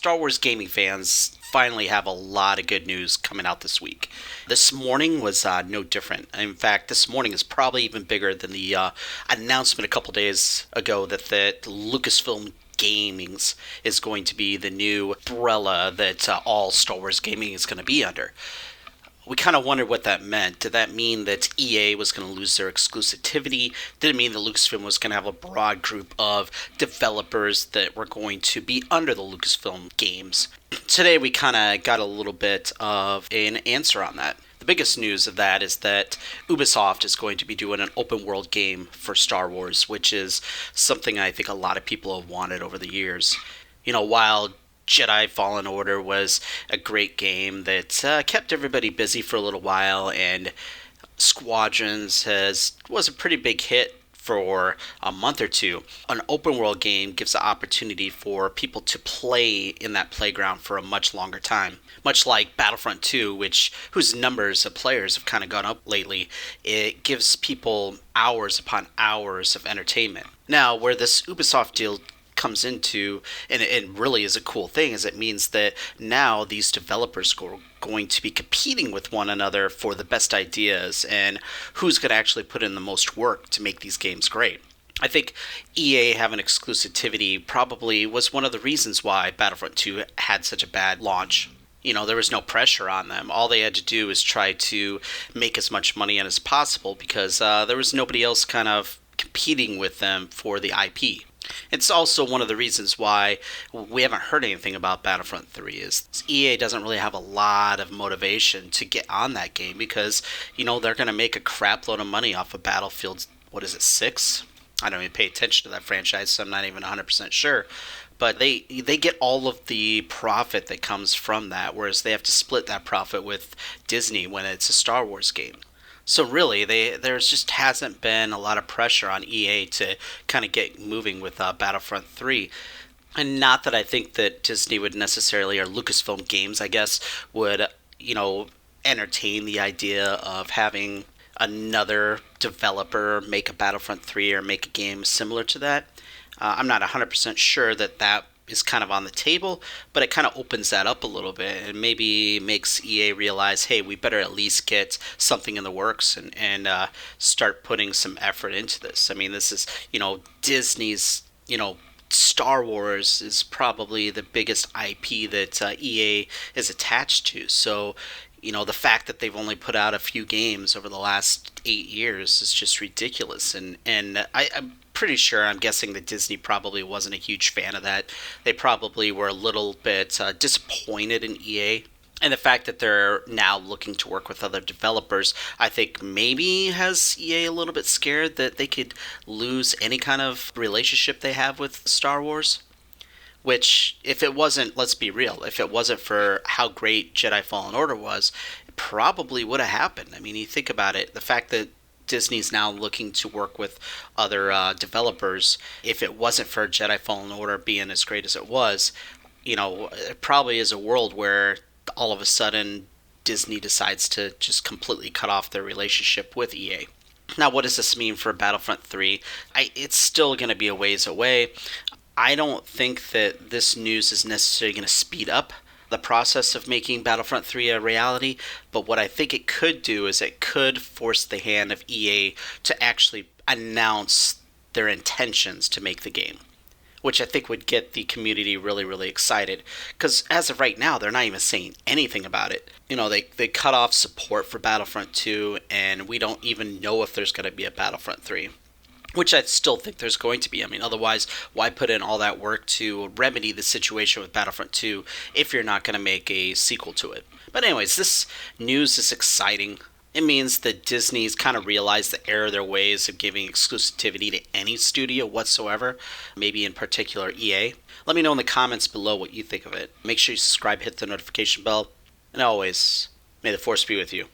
Star Wars gaming fans finally have a lot of good news coming out this week. This morning was no different. In fact, this morning is probably even bigger than the announcement a couple days ago that Lucasfilm Games is going to be the new umbrella that all Star Wars gaming is going to be under. We kind of wondered what that meant. Did that mean that EA was going to lose their exclusivity? Did it mean that Lucasfilm was going to have a broad group of developers that were going to be under the Lucasfilm Games? Today we kind of got a little bit of an answer on that. The biggest news of that is that Ubisoft is going to be doing an open world game for Star Wars, which is something I think a lot of people have wanted over the years. While Jedi Fallen Order was a great game that kept everybody busy for a little while, and Squadrons was a pretty big hit for a month or two. An open world game gives the opportunity for people to play in that playground for a much longer time. Much like Battlefront 2, whose numbers of players have kind of gone up lately, it gives people hours upon hours of entertainment. Now, where this Ubisoft deal comes into, and it really is a cool thing, is it means that now these developers are going to be competing with one another for the best ideas and who's going to actually put in the most work to make these games great. I think EA having exclusivity probably was one of the reasons why Battlefront 2 had such a bad launch. There was no pressure on them. All they had to do is try to make as much money as possible because there was nobody else kind of competing with them for the IP. It's also one of the reasons why we haven't heard anything about Battlefront 3 is EA doesn't really have a lot of motivation to get on that game because, they're going to make a crap load of money off of Battlefield, 6? I don't even pay attention to that franchise, so I'm not even 100% sure. But they get all of the profit that comes from that, whereas they have to split that profit with Disney when it's a Star Wars game. So really, there's just hasn't been a lot of pressure on EA to kind of get moving with Battlefront 3. And not that I think that Disney would necessarily, or Lucasfilm Games, I guess, would, entertain the idea of having another developer make a Battlefront 3 or make a game similar to that. I'm not 100% sure that is kind of on the table, but it kind of opens that up a little bit and maybe makes EA realize, hey, we better at least get something in the works and start putting some effort into this. I mean, this is, Disney's, Star Wars is probably the biggest IP that EA is attached to. So, the fact that they've only put out a few games over the last 8 years is just ridiculous. And I'm pretty sure, I'm guessing that Disney probably wasn't a huge fan of that. They probably were a little bit disappointed in EA. And the fact that they're now looking to work with other developers, I think maybe has EA a little bit scared that they could lose any kind of relationship they have with Star Wars. Which, if it wasn't, let's be real, if it wasn't for how great Jedi Fallen Order was, it probably would have happened. I mean, you think about it, the fact that Disney's now looking to work with other developers, if it wasn't for Jedi Fallen Order being as great as it was, it probably is a world where all of a sudden Disney decides to just completely cut off their relationship with EA. Now, what does this mean for Battlefront 3? It's still going to be a ways away. I don't think that this news is necessarily going to speed up the process of making Battlefront 3 a reality, but what I think it could do is it could force the hand of EA to actually announce their intentions to make the game, which I think would get the community really, really excited, because as of right now, they're not even saying anything about it. They cut off support for Battlefront 2, and we don't even know if there's going to be a Battlefront 3. Which I still think there's going to be. I mean, otherwise, why put in all that work to remedy the situation with Battlefront 2 if you're not going to make a sequel to it? But anyways, this news is exciting. It means that Disney's kind of realized the error of their ways of giving exclusivity to any studio whatsoever, maybe in particular EA. Let me know in the comments below what you think of it. Make sure you subscribe, hit the notification bell, and always, may the Force be with you.